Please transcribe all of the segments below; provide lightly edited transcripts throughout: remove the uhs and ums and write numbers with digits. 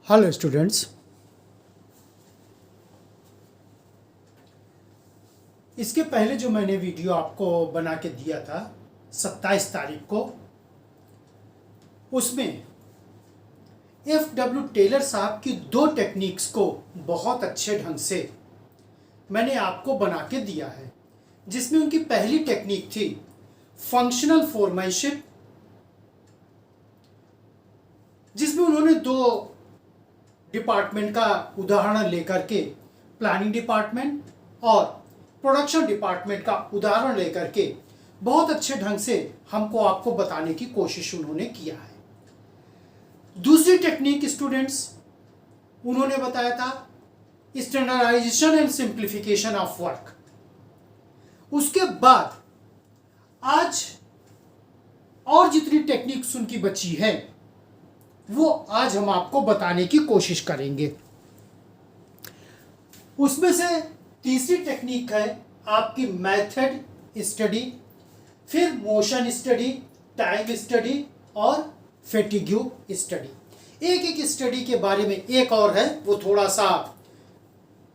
Hello students, इसके पहले जो मैंने वीडियो आपको बना के दिया था 27 तारीख को, उसमें एफ.डब्ल्यू. टेलर साहब की दो टेक्निक्स को बहुत अच्छे ढंग से मैंने आपको बना के दिया है। जिसमें उनकी पहली टेक्निक थी फंक्शनल फोरमैनशिप, जिसमें उन्होंने दो डिपार्टमेंट का उदाहरण लेकर के प्लानिंग डिपार्टमेंट और प्रोडक्शन डिपार्टमेंट का उदाहरण लेकर के बहुत अच्छे ढंग से हमको आपको बताने की कोशिश उन्होंने किया है। दूसरी टेक्निक स्टूडेंट्स, उन्होंने बताया था standardisation and simplification of work. उसके बाद आज और जितनी टेक्निक्स उनकी बची है वो आज हम आपको बताने की कोशिश करेंगे। उसमें से तीसरी टेक्निक है आपकी मेथड स्टडी, फिर मोशन स्टडी, टाइम स्टडी और फैटिग्यू स्टडी। एक एक स्टडी के बारे में एक और है, वो थोड़ा सा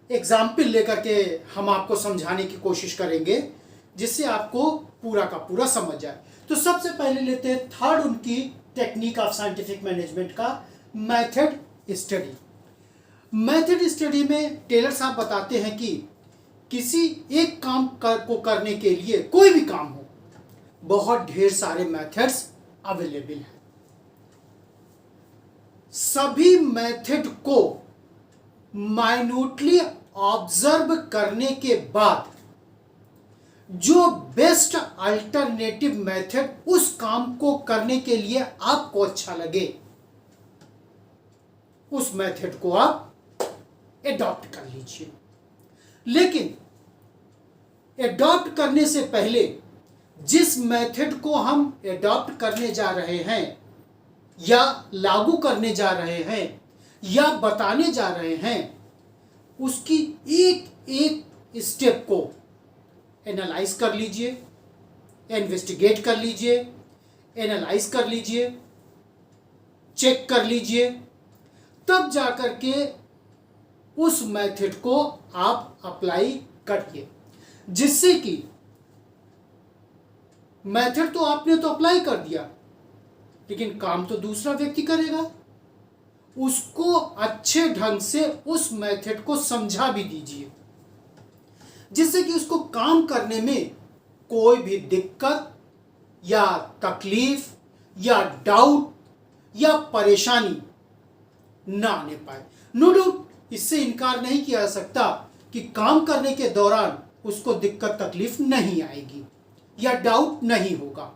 एग्जाम्पल लेकर के हम आपको समझाने की कोशिश करेंगे जिससे आपको पूरा का पूरा समझ जाए। तो सबसे पहले लेते हैं थर्ड उनकी टेक्निक ऑफ साइंटिफिक मैनेजमेंट का मेथड स्टडी। मेथड स्टडी में टेलर साहब बताते हैं कि किसी एक काम को करने के लिए, कोई भी काम हो, बहुत ढेर सारे मेथड्स अवेलेबल हैं। सभी मेथड को माइन्यूटली ऑब्जर्व करने के बाद जो बेस्ट अल्टरनेटिव मेथड उस काम को करने के लिए आपको अच्छा लगे, उस मेथड को आप एडॉप्ट कर लीजिए। लेकिन एडॉप्ट करने से पहले जिस मेथड को हम एडॉप्ट करने जा रहे हैं या लागू करने जा रहे हैं या बताने जा रहे हैं, उसकी एक एक स्टेप को एनालाइज कर लीजिए, इन्वेस्टिगेट कर लीजिए, एनालाइज कर लीजिए, चेक कर लीजिए, तब जाकर के उस मेथड को आप अप्लाई करिए। जिससे कि मेथड तो आपने तो अप्लाई कर दिया, लेकिन काम तो दूसरा व्यक्ति करेगा। उसको अच्छे ढंग से उस मेथड को समझा भी दीजिए, जिससे कि उसको काम करने में कोई भी दिक्कत या तकलीफ या डाउट या परेशानी ना आने पाए। नो डाउट इससे इनकार नहीं किया जा सकता कि काम करने के दौरान उसको दिक्कत तकलीफ नहीं आएगी या डाउट नहीं होगा,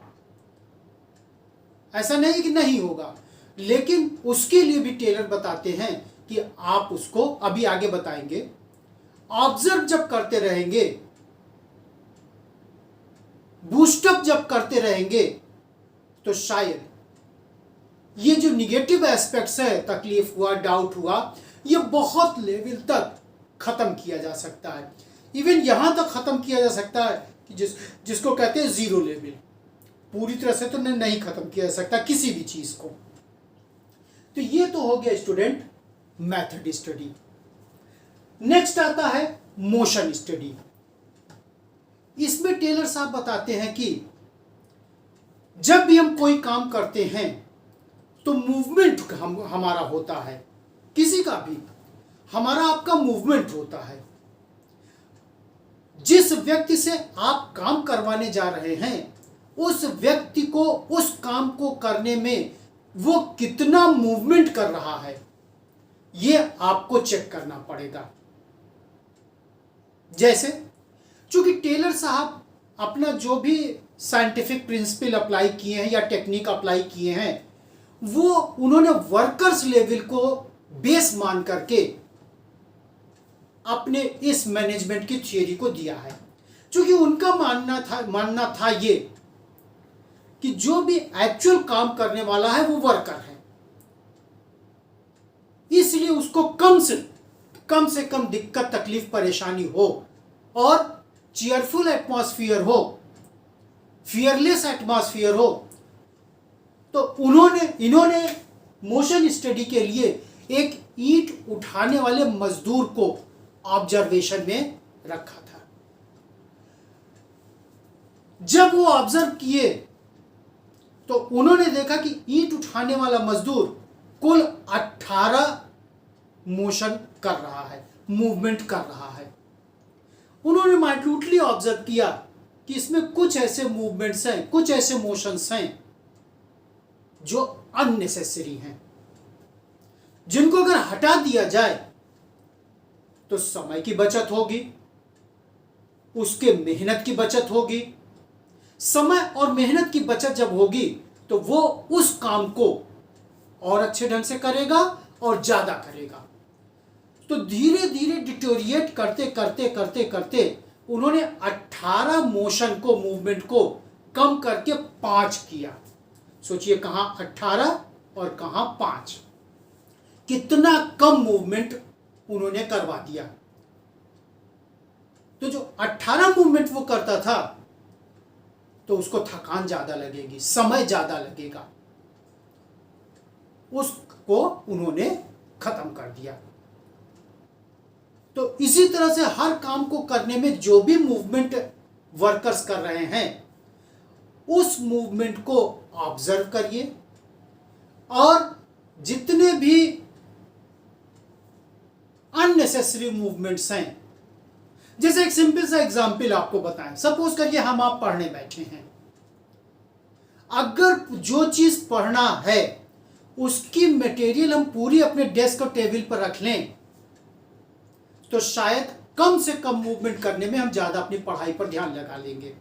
ऐसा नहीं कि नहीं होगा। लेकिन उसके लिए भी टेलर बताते हैं कि आप उसको, अभी आगे बताएंगे, ऑब्जर्व जब करते रहेंगे, बूस्टअप जब करते रहेंगे, तो शायद ये जो निगेटिव एस्पेक्ट्स है, तकलीफ हुआ, डाउट हुआ, ये बहुत लेवल तक खत्म किया जा सकता है। इवन यहां तक खत्म किया जा सकता है कि जिसको कहते हैं जीरो लेवल। पूरी तरह से तो नहीं खत्म किया जा सकता किसी भी चीज को। तो ये तो हो गया स्टूडेंट मेथड स्टडी। नेक्स्ट आता है मोशन स्टडी। इसमें टेलर साहब बताते हैं कि जब भी हम कोई काम करते हैं तो मूवमेंट हमारा होता है, किसी का भी, हमारा आपका मूवमेंट होता है। जिस व्यक्ति से आप काम करवाने जा रहे हैं, उस व्यक्ति को उस काम को करने में वो कितना मूवमेंट कर रहा है, ये आपको चेक करना पड़ेगा। जैसे चूंकि टेलर साहब अपना जो भी साइंटिफिक प्रिंसिपल अप्लाई किए हैं या टेक्निक अप्लाई किए हैं, वो उन्होंने वर्कर्स लेवल को बेस मान करके अपने इस मैनेजमेंट की थियरी को दिया है। चूंकि उनका मानना था ये कि जो भी एक्चुअल काम करने वाला है वो वर्कर है, इसलिए उसको कम से कम दिक्कत, तकलीफ, परेशानी हो और चीयरफुल एटमॉस्फेयर हो, फियरलेस एटमॉस्फेयर हो। तो इन्होंने मोशन स्टडी के लिए एक ईंट उठाने वाले मजदूर को ऑब्जर्वेशन में रखा था। जब वो ऑब्जर्व किए तो उन्होंने देखा कि ईंट उठाने वाला मजदूर कुल 18 मोशन कर रहा है, मूवमेंट कर रहा है। उन्होंने माइन्यूटली ऑब्जर्व किया कि इसमें कुछ ऐसे मूवमेंट्स हैं, कुछ ऐसे मोशंस हैं जो अननेसेसरी हैं, जिनको अगर हटा दिया जाए तो समय की बचत होगी, उसके मेहनत की बचत होगी। समय और मेहनत की बचत जब होगी तो वो उस काम को और अच्छे ढंग से करेगा और ज्यादा करेगा। तो धीरे धीरे डिटोरिएट करते करते करते करते उन्होंने 18 मोशन को, मूवमेंट को कम करके 5 किया। सोचिए कहां 18 और कहां 5, कितना कम मूवमेंट उन्होंने करवा दिया। तो जो 18 मूवमेंट वो करता था तो उसको थकान ज्यादा लगेगी, समय ज्यादा लगेगा, उसको उन्होंने खत्म कर दिया। तो इसी तरह से हर काम को करने में जो भी मूवमेंट वर्कर्स कर रहे हैं उस मूवमेंट को ऑब्जर्व करिए और जितने भी अननेसेसरी मूवमेंट्स हैं, जैसे एक सिंपल सा एग्जांपल आपको बताएं। सपोज करिए हम आप पढ़ने बैठे हैं, अगर जो चीज पढ़ना है उसकी मटेरियल हम पूरी अपने डेस्क और टेबल पर रख लें तो शायद कम से कम मूवमेंट करने में हम ज्यादा अपनी पढ़ाई पर ध्यान लगा लेंगे।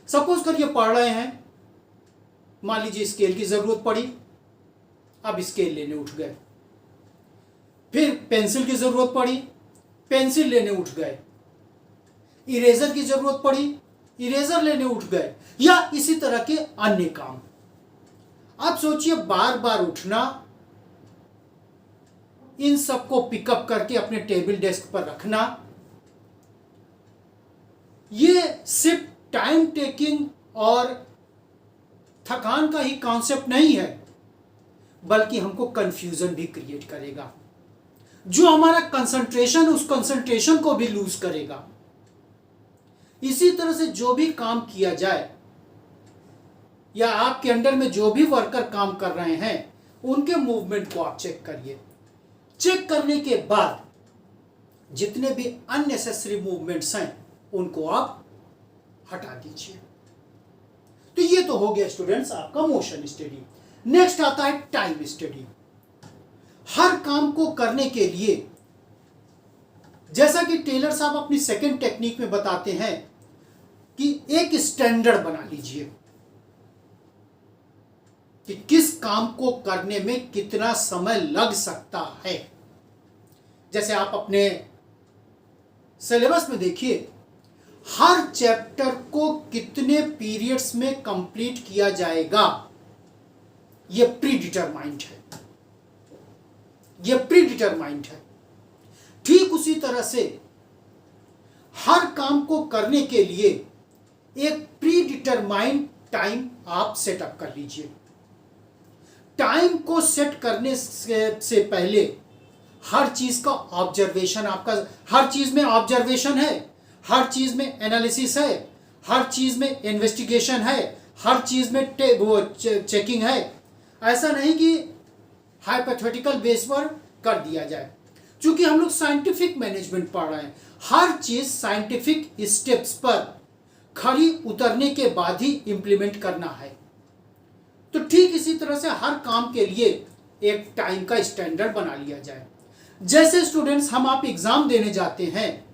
सपोज करिए पढ़ रहे हैं, मान लीजिए स्केल की जरूरत पड़ी, अब स्केल लेने उठ गए। फिर पेंसिल की जरूरत पड़ी, पेंसिल लेने उठ गए। इरेजर की जरूरत पड़ी, इरेजर लेने उठ गए, या इसी तरह के अन्य काम। आप सोचिए बार बार उठना, इन सबको पिकअप करके अपने टेबल डेस्क पर रखना, ये सिर्फ टाइम टेकिंग और थकान का ही कॉन्सेप्ट नहीं है, बल्कि हमको कंफ्यूजन भी क्रिएट करेगा, जो हमारा कंसंट्रेशन, उस कंसंट्रेशन को भी लूज करेगा। इसी तरह से जो भी काम किया जाए या आपके अंडर में जो भी वर्कर काम कर रहे हैं उनके मूवमेंट को आप चेक करिए। चेक करने के बाद जितने भी अननेसेसरी मूवमेंट्स हैं उनको आप हटा दीजिए। तो ये तो हो गया स्टूडेंट्स आपका मोशन स्टडी। नेक्स्ट आता है टाइम स्टडी। हर काम को करने के लिए, जैसा कि टेलर साहब अपनी सेकंड टेक्निक में बताते हैं कि एक स्टैंडर्ड बना लीजिए कि किस काम को करने में कितना समय लग सकता है। जैसे आप अपने सिलेबस में देखिए, हर चैप्टर को कितने पीरियड्स में कंप्लीट किया जाएगा यह प्री डिटरमाइंड है, यह प्री डिटरमाइंड है। ठीक उसी तरह से हर काम को करने के लिए एक प्री डिटरमाइंड टाइम आप सेटअप कर लीजिए। टाइम को सेट करने से पहले हर चीज का ऑब्जर्वेशन, आपका हर चीज में ऑब्जर्वेशन है, हर चीज में एनालिसिस है, हर चीज में इन्वेस्टिगेशन है, हर चीज में चेकिंग है। ऐसा नहीं कि हाइपोथेटिकल बेस पर कर दिया जाए। क्योंकि हम लोग साइंटिफिक मैनेजमेंट पढ़ रहे हैं, हर चीज साइंटिफिक स्टेप्स पर खड़ी उतरने के बाद ही इंप्लीमेंट करना है। तो ठीक इसी तरह से हर काम के लिए एक टाइम का स्टैंडर्ड बना लिया जाए। जैसे स्टूडेंट्स हम आप एग्जाम देने जाते हैं,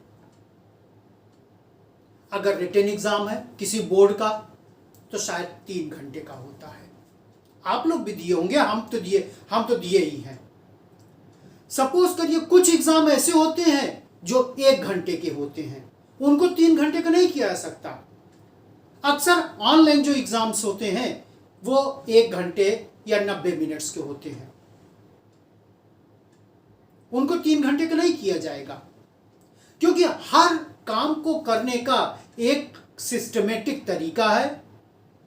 अगर रिटन एग्जाम है किसी बोर्ड का तो शायद 3 घंटे का होता है। आप लोग भी दिए होंगे, हम तो दिए ही हैं। सपोज करिए कुछ एग्जाम ऐसे होते हैं जो 1 घंटे के होते हैं, उनको 3 घंटे का नहीं किया जा सकता। अक्सर ऑनलाइन जो एग्जाम्स होते हैं वो 1 घंटे या 90 मिनट्स के होते हैं, उनको 3 घंटे का नहीं किया जाएगा। क्योंकि हर काम को करने का एक सिस्टमेटिक तरीका है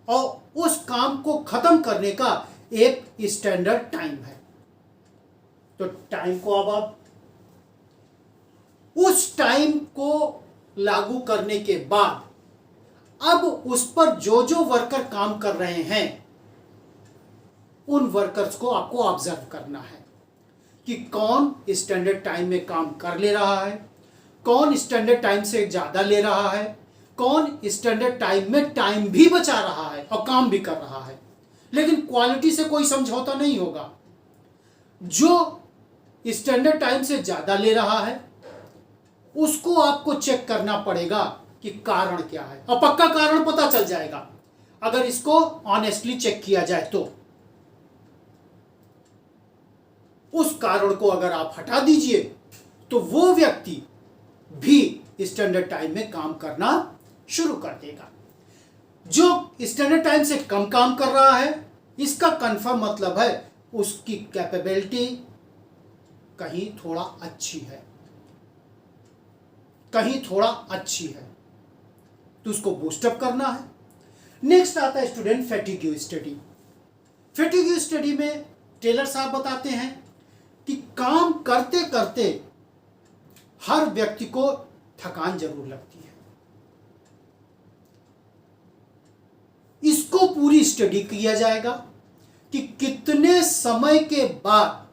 और उस काम को खत्म करने का एक स्टैंडर्ड टाइम है। तो टाइम को अब आप उस टाइम को लागू करने के बाद अब उस पर जो जो वर्कर काम कर रहे हैं उन वर्कर्स को आपको ऑब्जर्व करना है कि कौन स्टैंडर्ड टाइम में काम कर ले रहा है, कौन स्टैंडर्ड टाइम से ज्यादा ले रहा है, कौन स्टैंडर्ड टाइम में टाइम भी बचा रहा है और काम भी कर रहा है। लेकिन क्वालिटी से कोई समझौता नहीं होगा। जो स्टैंडर्ड टाइम से ज्यादा ले रहा है उसको आपको चेक करना पड़ेगा कि कारण क्या है, और पक्का कारण पता चल जाएगा अगर इसको ऑनेस्टली चेक किया जाए तो। उस कारण को अगर आप हटा दीजिए तो वो व्यक्ति भी स्टैंडर्ड टाइम में काम करना शुरू कर देगा। जो स्टैंडर्ड टाइम से कम काम कर रहा है इसका कंफर्म मतलब है उसकी कैपेबिलिटी कहीं थोड़ा अच्छी है, कहीं थोड़ा अच्छी है, तो उसको बूस्टअप करना है। नेक्स्ट आता है student fatigue study. Fatigue study में टेलर साहब बताते हैं कि काम करते करते हर व्यक्ति को थकान जरूर लगती है। इसको पूरी स्टडी किया जाएगा कि कितने समय के बाद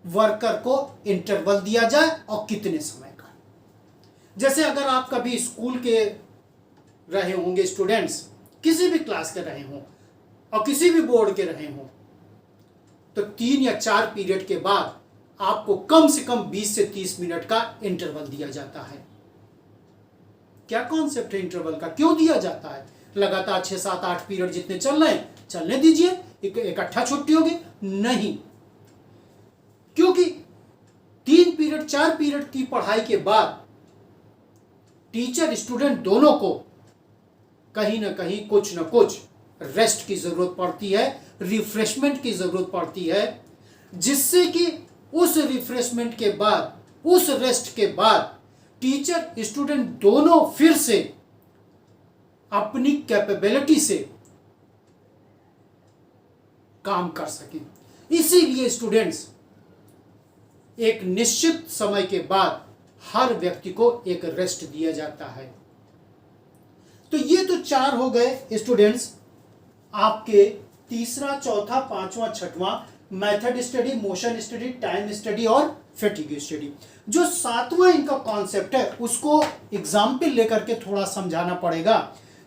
वर्कर को इंटरवल दिया जाए और कितने समय का। जैसे अगर आप कभी स्कूल के रहे होंगे स्टूडेंट्स, किसी भी क्लास के रहे हों और किसी भी बोर्ड के रहे हों, तो 3 या 4 पीरियड के बाद आपको कम से कम 20 से 30 मिनट का इंटरवल दिया जाता है। क्या कॉन्सेप्ट है इंटरवल का, क्यों दिया जाता है? लगातार 6, 7, 8 पीरियड जितने चल रहे हैं चलने दीजिए, इकट्ठा छुट्टी होगी? नहीं, क्योंकि 3 पीरियड 4 पीरियड की पढ़ाई के बाद टीचर स्टूडेंट दोनों को कहीं ना कहीं कुछ ना कुछ रेस्ट की जरूरत पड़ती है, रिफ्रेशमेंट की जरूरत पड़ती है, जिससे कि उस रिफ्रेशमेंट के बाद, उस रेस्ट के बाद टीचर स्टूडेंट दोनों फिर से अपनी कैपेबिलिटी से काम कर सकें। इसीलिए स्टूडेंट्स एक निश्चित समय के बाद हर व्यक्ति को एक रेस्ट दिया जाता है। तो ये तो 4 हो गए स्टूडेंट्स आपके तीसरा, चौथा, पांचवा, छठवां method study, motion study, time study और फैटिग स्टडी। जो 7वां इनका कॉन्सेप्ट है उसको एग्जाम्पल लेकर के थोड़ा समझाना पड़ेगा,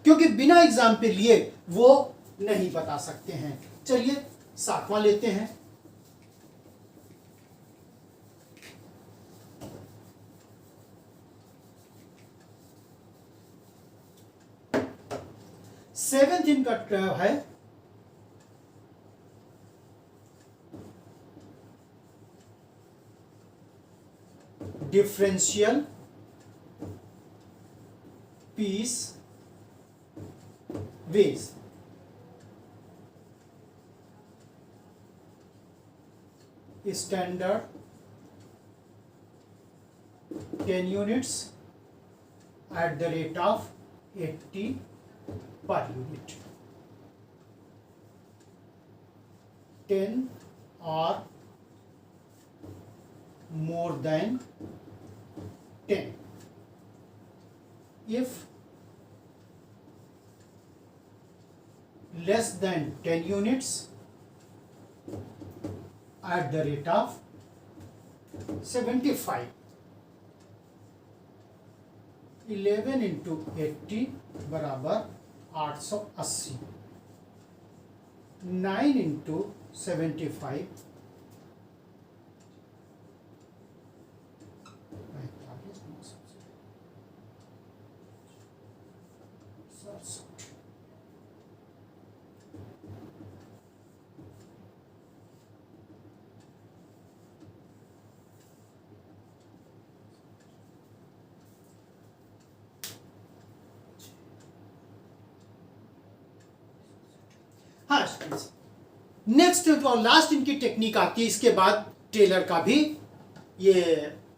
क्योंकि बिना एग्जाम्पल लिए वो नहीं बता सकते हैं। चलिए 7वां लेते हैं। सेवेंथ इनका है differential piece wage. Standard 10 units at the rate of 80 per unit. 10 or more than 10. If less than 10 units at the rate of 75, 11 into 80 बराबर 880, 9 into 75 हाँ। नेक्स्ट और लास्ट इनकी टेक्निक आती है, इसके बाद टेलर का भी ये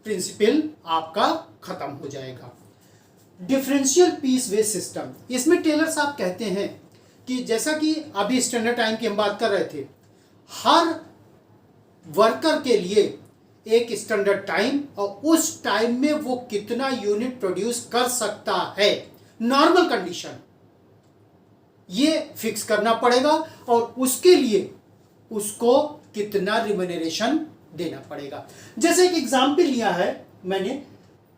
प्रिंसिपल आपका खत्म हो जाएगा। Differential piece wage system. इसमें टेलर साहब कहते हैं कि जैसा कि अभी स्टैंडर्ड टाइम की हम बात कर रहे थे, हर वर्कर के लिए एक स्टैंडर्ड टाइम और उस टाइम में वो कितना यूनिट प्रोड्यूस कर सकता है, नॉर्मल कंडीशन, ये फिक्स करना पड़ेगा और उसके लिए उसको कितना रिम्यूनरेशन देना पड़ेगा। जैसे एक एग्जाम्पल लिया है मैंने,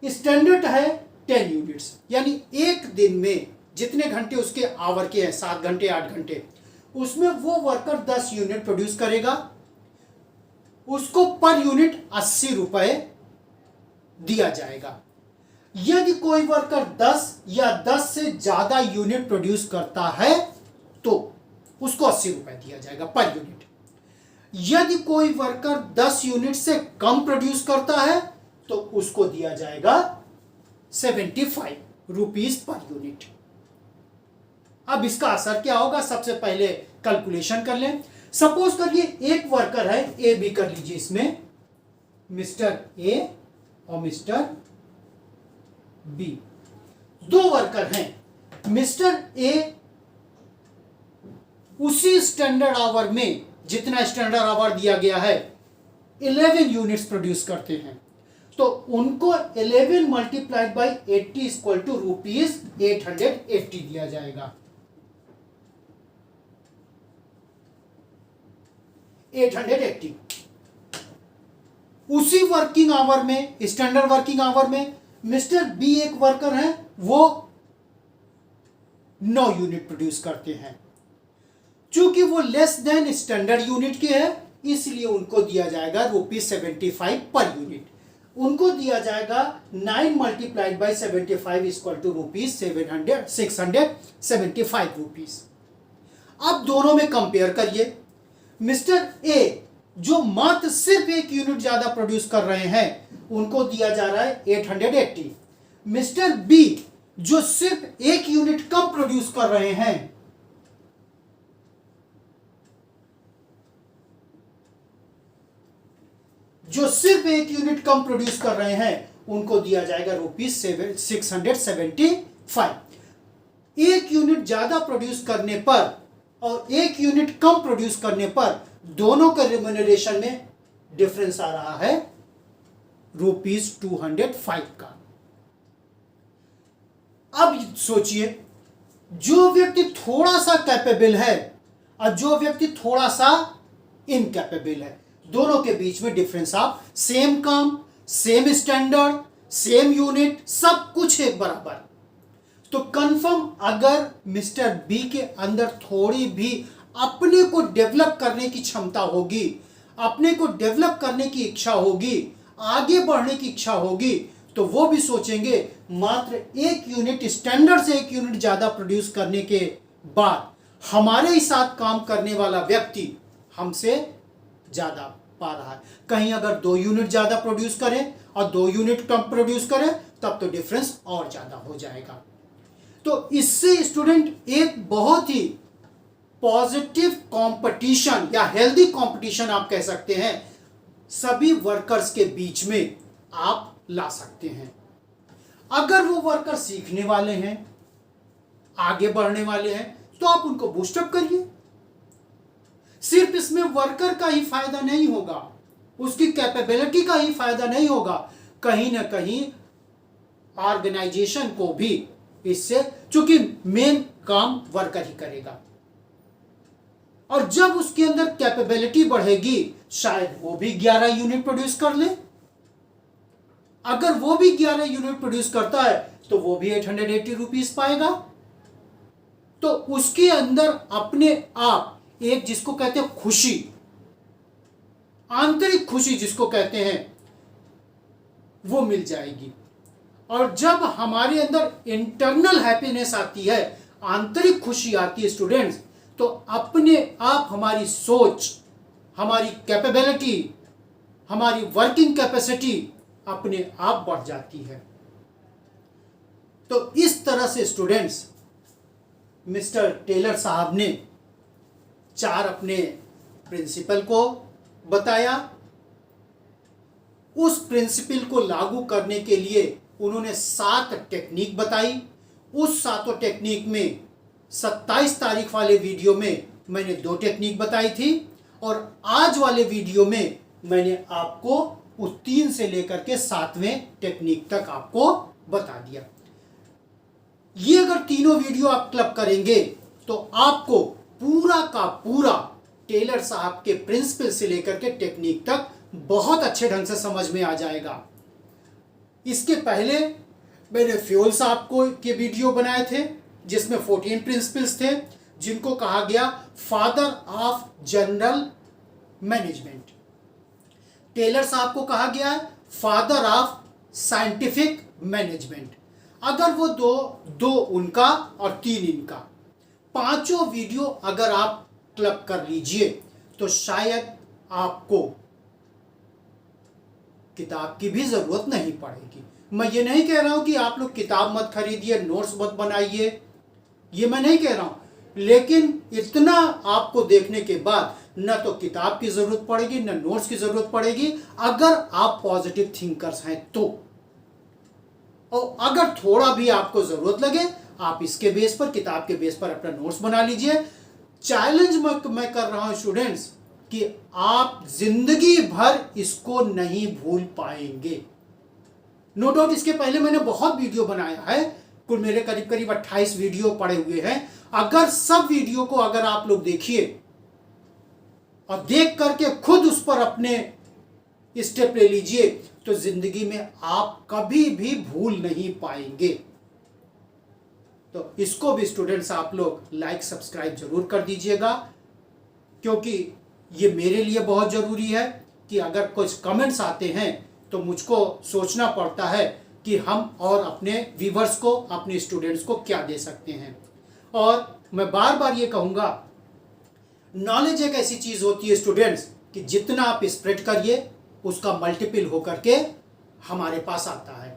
स्टैंडर्ड है 10 यूनिट्स, यानी एक दिन में जितने घंटे उसके आवर के हैं, 7 घंटे 8 घंटे, उसमें वो वर्कर 10 यूनिट प्रोड्यूस करेगा, उसको पर यूनिट 80 रुपए दिया जाएगा। यदि कोई वर्कर 10 या 10 से ज्यादा यूनिट प्रोड्यूस करता है तो उसको 80 रुपए दिया जाएगा पर यूनिट। यदि कोई वर्कर 10 यूनिट से कम प्रोड्यूस करता है तो उसको दिया जाएगा 75 रुपीस पर यूनिट। अब इसका असर क्या होगा, सबसे पहले कैलकुलेशन कर लें। सपोज करिए एक वर्कर है, ए बी कर लीजिए, इसमें मिस्टर ए और मिस्टर बी, दो वर्कर हैं। मिस्टर ए उसी स्टैंडर्ड आवर में, जितना स्टैंडर्ड आवर दिया गया है, 11 यूनिट्स प्रोड्यूस करते हैं, तो उनको 11 multiplied by 80 equal to rupees 880 दिया जाएगा। 880। उसी वर्किंग आवर में, स्टैंडर्ड वर्किंग आवर में, मिस्टर बी एक वर्कर है, वो 9 यूनिट प्रोड्यूस करते हैं। चूंकि वो लेस देन स्टैंडर्ड यूनिट के है, इसलिए उनको दिया जाएगा ₹75 पर यूनिट। उनको दिया जाएगा 9 multiplied by 75 equal to rupees 675 rupees. अब दोनों में कंपेयर करिए। मिस्टर ए जो मात्र सिर्फ 1 यूनिट ज्यादा प्रोड्यूस कर रहे हैं, उनको दिया जा रहा है 880। मिस्टर बी जो सिर्फ 1 यूनिट कम प्रोड्यूस कर रहे हैं, उनको दिया जाएगा रुपीज 675। 1 यूनिट ज्यादा प्रोड्यूस करने पर और 1 यूनिट कम प्रोड्यूस करने पर दोनों के रिम्यूनरेशन में डिफरेंस आ रहा है रुपीज 205 का। अब सोचिए, जो व्यक्ति थोड़ा सा कैपेबल है और जो व्यक्ति थोड़ा सा इनकैपेबल है, दोनों के बीच में डिफरेंस आप, सेम काम, सेम स्टैंडर्ड, सेम यूनिट, सब कुछ एक बराबर, तो कंफर्म अगर मिस्टर बी के अंदर थोड़ी भी अपने को डेवलप करने की क्षमता होगी, अपने को डेवलप करने की इच्छा होगी, आगे बढ़ने की इच्छा होगी, तो वो भी सोचेंगे मात्र 1 यूनिट, स्टैंडर्ड से 1 यूनिट ज्यादा प्रोड्यूस करने के बाद हमारे ही साथ काम करने वाला व्यक्ति हमसे ज्यादा पा रहा है। कहीं अगर 2 यूनिट ज्यादा प्रोड्यूस करें और 2 यूनिट कम प्रोड्यूस करें, तब तो डिफरेंस और ज्यादा हो जाएगा। तो इससे स्टूडेंट एक बहुत ही पॉजिटिव कंपटीशन या हेल्दी कंपटीशन आप कह सकते हैं, सभी वर्कर्स के बीच में आप ला सकते हैं। अगर वो वर्कर सीखने वाले हैं, आगे बढ़ने वाले हैं, तो आप उनको बूस्टअप करिए। सिर्फ इसमें वर्कर का ही फायदा नहीं होगा, उसकी कैपेबिलिटी का ही फायदा नहीं होगा, कहीं ना कहीं ऑर्गेनाइजेशन को भी इससे, चूंकि मेन काम वर्कर ही करेगा, और जब उसके अंदर कैपेबिलिटी बढ़ेगी, शायद वो भी 11 यूनिट प्रोड्यूस कर ले। अगर वो भी 11 यूनिट प्रोड्यूस करता है तो वो भी 880 रुपीज पाएगा। तो उसके अंदर अपने आप एक, जिसको कहते हैं खुशी, आंतरिक खुशी जिसको कहते हैं, वो मिल जाएगी। और जब हमारे अंदर इंटरनल हैप्पीनेस आती है, आंतरिक खुशी आती है स्टूडेंट्स, तो अपने आप हमारी सोच, हमारी कैपेबिलिटी, हमारी वर्किंग कैपेसिटी अपने आप बढ़ जाती है। तो इस तरह से स्टूडेंट्स, मिस्टर टेलर साहब ने 4 अपने प्रिंसिपल को बताया। उस प्रिंसिपल को लागू करने के लिए उन्होंने 7 टेक्निक बताई। उस 7 टेक्निक में 27 तारीख वाले वीडियो में मैंने 2 टेक्निक बताई थी, और आज वाले वीडियो में मैंने आपको उस 3 से लेकर के 7वें टेक्निक तक आपको बता दिया। ये अगर तीनों वीडियो आप क्लब करेंगे तो आपको पूरा का पूरा टेलर साहब के प्रिंसिपल से लेकर के टेक्निक तक बहुत अच्छे ढंग से समझ में आ जाएगा। इसके पहले मैंने फ्योल साहब के वीडियो बनाए थे जिसमें 14 प्रिंसिपल्स थे, जिनको कहा गया father of general management. Taylor साहब को कहा गया है फादर ऑफ साइंटिफिक मैनेजमेंट। अगर वो दो उनका और 3 इनका, पांचों वीडियो अगर आप क्लब कर लीजिए तो शायद आपको किताब की भी जरूरत नहीं पड़ेगी। मैं ये नहीं कह रहा हूं कि आप लोग किताब मत खरीदिए, नोट्स मत बनाइए, ये मैं नहीं कह रहा हूं, लेकिन इतना आपको देखने के बाद न तो किताब की जरूरत पड़ेगी न नोट्स की जरूरत पड़ेगी, अगर आप पॉजिटिव थिंकर्स हैं तो। और अगर थोड़ा भी आपको जरूरत लगे आप इसके बेस पर, किताब के बेस पर अपना नोट्स बना लीजिए। चैलेंज मैं कर रहा हूं स्टूडेंट्स कि आप जिंदगी भर इसको नहीं भूल पाएंगे। नो डाउट इसके पहले मैंने बहुत वीडियो बनाया है, कुल मेरे करीब करीब 28 वीडियो पड़े हुए हैं। अगर सब वीडियो को अगर आप लोग देखिए और देख करके खुद उस पर अपने स्टेप ले लीजिए तो जिंदगी में आप कभी भी भूल नहीं पाएंगे। तो इसको भी स्टूडेंट्स आप लोग लाइक सब्सक्राइब जरूर कर दीजिएगा, क्योंकि ये मेरे लिए बहुत जरूरी है कि अगर कुछ कमेंट्स आते हैं तो मुझको सोचना पड़ता है कि हम और अपने व्यूवर्स को, अपने स्टूडेंट्स को क्या दे सकते हैं। और मैं बार बार ये कहूँगा, नॉलेज एक ऐसी चीज़ होती है स्टूडेंट्स कि जितना आप स्प्रेड करिए उसका मल्टीपल होकर के हमारे पास आता है।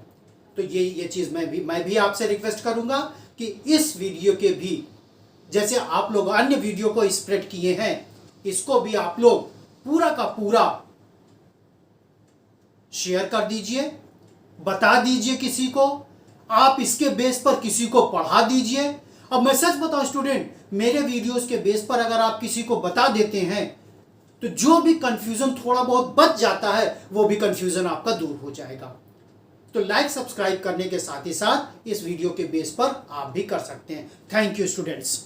तो ये चीज़ मैं भी आपसे रिक्वेस्ट करूँगा कि इस वीडियो के भी जैसे आप लोग अन्य वीडियो को स्प्रेड किए हैं, इसको भी आप लोग पूरा का पूरा शेयर कर दीजिए, बता दीजिए किसी को, आप इसके बेस पर किसी को पढ़ा दीजिए। अब मैं सच बताऊं स्टूडेंट, मेरे वीडियोस के बेस पर अगर आप किसी को बता देते हैं तो जो भी कंफ्यूजन थोड़ा बहुत बच जाता है वो भी कंफ्यूजन आपका दूर हो जाएगा। तो लाइक सब्सक्राइब करने के साथ ही साथ इस वीडियो के बेस पर आप भी कर सकते हैं। Thank you students.